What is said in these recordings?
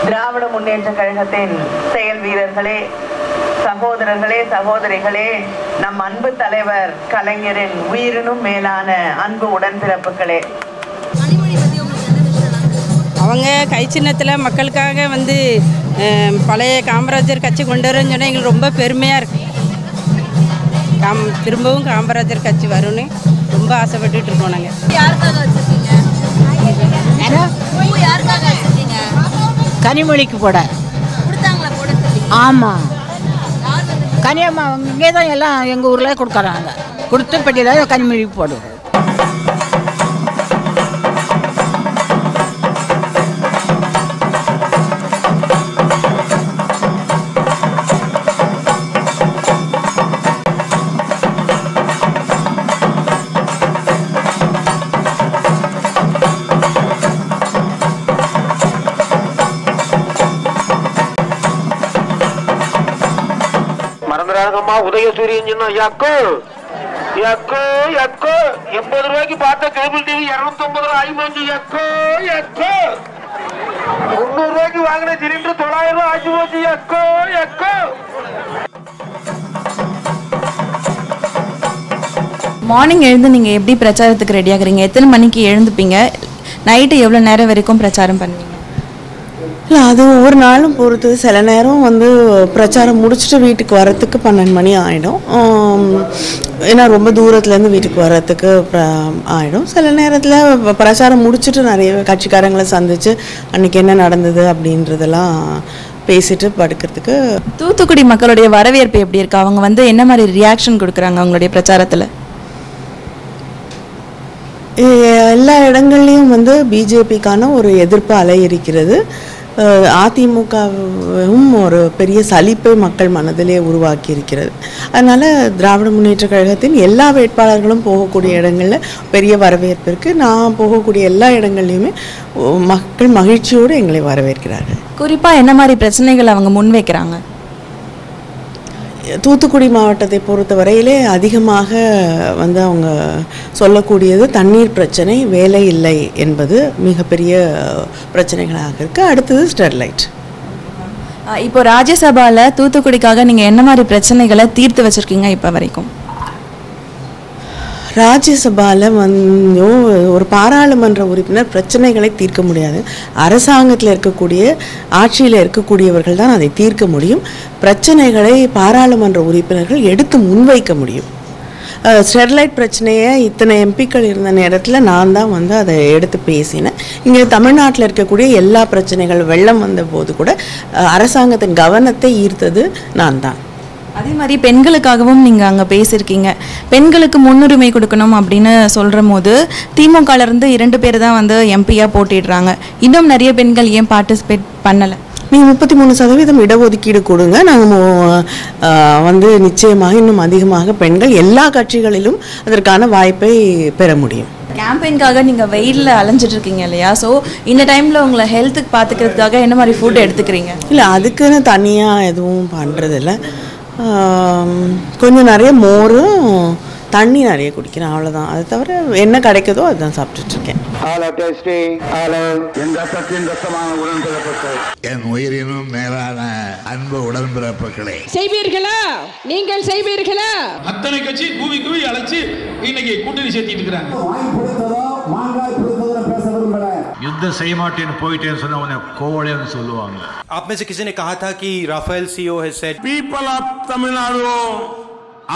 திராவிட முன்னேற்ற கழகத்தின் செயல் வீரர்களே, சகோதரர்களே, சகோதரிகளே, நம் அன்பு தலைவர் கலைஞரின் உயிரினும் மேலான அன்பு உடன்பிறப்புகளே, அவங்க கை சின்னத்தில் மக்களுக்காக பழைய காமராஜர் கட்சி கொண்டு வரேன்னு சொன்னால் எங்களுக்கு ரொம்ப பெருமையாக இருக்குது. திரும்பவும் காமராஜர் கட்சி வரும்னு ரொம்ப ஆசைப்பட்டுட்டு இருக்கோம். நாங்கள் கனிமொழிக்கு போட. ஆமாம், கனியம்மா இங்கே தான் எல்லாம் எங்கள் ஊரில் கொடுக்குறாங்க. கொடுத்து பற்றி தான் கனிமொழிக்கு போடுவோம். உதயசூரியன் யாக்கோ யாக்கோ யாக்கோ 80 ரூபாய்க்கு பார்த்த கேபிள் டிவி 250 ஆகி போச்சு. யாக்கோ யாக்கோ 300 ரூபாய்க்கு வாங்கின சிலிண்டர் 900 ரூபாய் ஆகி போச்சு. யாக்கோ யாக்கோ. மார்னிங் எழுந்து நீங்கள் எப்படி பிரச்சாரத்துக்கு ரெடி ஆகுறீங்க? எத்தனை மணிக்கு எழுந்துப்பீங்க? நைட்டு எவ்வளோ நேரம் வரைக்கும் பிரச்சாரம் பண்ணுவீங்க? இல்லை, அது ஒவ்வொரு நாளும் பொறுத்து. சில நேரம் பிரச்சாரம் முடிச்சுட்டு வீட்டுக்கு வரத்துக்கு 12 மணி ஆகிடும். ஏன்னா ரொம்ப தூரத்துலேருந்து வீட்டுக்கு வரத்துக்கு ஆகிடும். சில நேரத்தில் பிரச்சாரம் முடிச்சுட்டு நிறைய கட்சிக்காரங்களை சந்தித்து அன்றைக்கி என்ன நடந்தது அப்படின்றதெல்லாம் பேசிட்டு படுக்கிறதுக்கு. தூத்துக்குடி மக்களுடைய வரவேற்பு எப்படி இருக்கு? அவங்க என்ன மாதிரி ரியாக்ஷன் கொடுக்குறாங்க அவங்களுடைய பிரச்சாரத்தில்? எல்லா இடங்கள்லையும் பிஜேபிக்கான ஒரு எதிர்ப்பு அலை இருக்கிறது. அதிமுகவும் ஒரு பெரிய சலிப்பை மக்கள் மனதிலே உருவாக்கி இருக்கிறது. அதனால் திராவிட முன்னேற்ற கழகத்தின் எல்லா வேட்பாளர்களும் போகக்கூடிய இடங்களில் பெரிய வரவேற்பு இருக்குது. நான் போகக்கூடிய எல்லா இடங்கள்லையுமே மக்கள் மகிழ்ச்சியோடு எங்களை வரவேற்கிறார்கள். குறிப்பாக என்ன மாதிரி பிரச்சனைகள் அவங்க முன்வைக்கிறாங்க? தூத்துக்குடி மாவட்டத்தை பொறுத்த வரையிலே அதிகமாக அவங்க சொல்லக்கூடியது தண்ணீர் பிரச்சனை, வேலை இல்லை என்பது மிகப்பெரிய பிரச்சனைகளாக இருக்குது. அடுத்தது ஸ்டெர்லைட். இப்போ ராஜ்யசபாவில் தூத்துக்குடிக்காக நீங்கள் என்ன மாதிரி பிரச்சனைகளை தீர்த்து வச்சுருக்கீங்க இப்போ வரைக்கும்? ராஜ்யசபாவில் ஒரு பாராளுமன்ற உறுப்பினர் பிரச்சனைகளை தீர்க்க முடியாது. அரசாங்கத்தில் இருக்கக்கூடிய, ஆட்சியில் இருக்கக்கூடியவர்கள் தான் அதை தீர்க்க முடியும். பிரச்சனைகளை பாராளுமன்ற உறுப்பினர்கள் எடுத்து முன்வைக்க முடியும். ஸ்டெர்லைட் பிரச்சனையை இத்தனை எம்பிக்கள் இருந்த நேரத்தில் நான் தான் அதை எடுத்து பேசினேன். இங்கே தமிழ்நாட்டில் இருக்கக்கூடிய எல்லா பிரச்சனைகள், வெள்ளம் வந்த போது கூட அரசாங்கத்தின் கவனத்தை ஈர்த்தது நான் தான். அதே மாதிரி பெண்களுக்காகவும் நீங்கள் அங்கே பேசியிருக்கீங்க. பெண்களுக்கு முன்னுரிமை கொடுக்கணும் அப்படின்னு சொல்கிற போது திமுகலேருந்து 2 பேர் தான் எம்பியாக போட்டிடுறாங்க. இன்னும் நிறைய பெண்கள் ஏன் பார்ட்டிசிபேட் பண்ணலை? நீங்கள் 33% இடஒதுக்கீடு கொடுங்க, நாங்கள் நிச்சயமாக இன்னும் அதிகமாக பெண்கள் எல்லா கட்சிகளிலும் அதற்கான வாய்ப்பை பெற முடியும். கேம்பெயின்காக நீங்கள் வெயிலில் அலைஞ்சிட்டு இருக்கீங்க இல்லையா? ஸோ இந்த டைமில் உங்களை ஹெல்த்துக்கு பார்த்துக்கிறதுக்காக என்ன மாதிரி ஃபுட் எடுத்துக்கிறீங்க? இல்லை, அதுக்குன்னு தனியாக எதுவும் பண்ணுறதில்ல. கொஞ்சம் நிறைய மோரும் தண்ணி நிறைய குடிக்கிறேன், அவ்வளோதான். அது தவிர என்ன கிடைக்குதோ அதுதான் சாப்பிட்டுட்ருக்கேன். என் உயிரினும் மேலான அன்பு உடன்பிறப்புகளே, செய்வீர்களா? நீங்கள் செய்வீர்களா? அத்தனை கட்சி கூவி கூவி அழைச்சு இன்னைக்கு கூட்டணி சேர்த்திட்டு இருக்காங்க. யுத்தம் செய்ய மாட்டேன்னு போயிட்டேன்னு சொன்ன உடனே கோவலைன்னு சொல்லுவாங்க. आप में से किसी ने कहा था कि Rafale CEO has said People of Tamil Nadu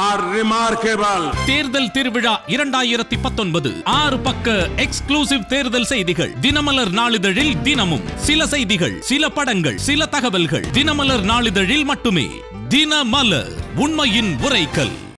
are remarkable. தேர்தல் திருவிழா 2019 6 பக்க எக்ஸ்க்ளூசிவ் தேர்தல் செய்திகள். தினமலர் நாளிதழில் தினமும் சில செய்திகள், சில படங்கள், சில தகவல்கள். தினமலர் நாளிதழில் மட்டுமே. தினமலர், உண்மையின் உரைக்கல்.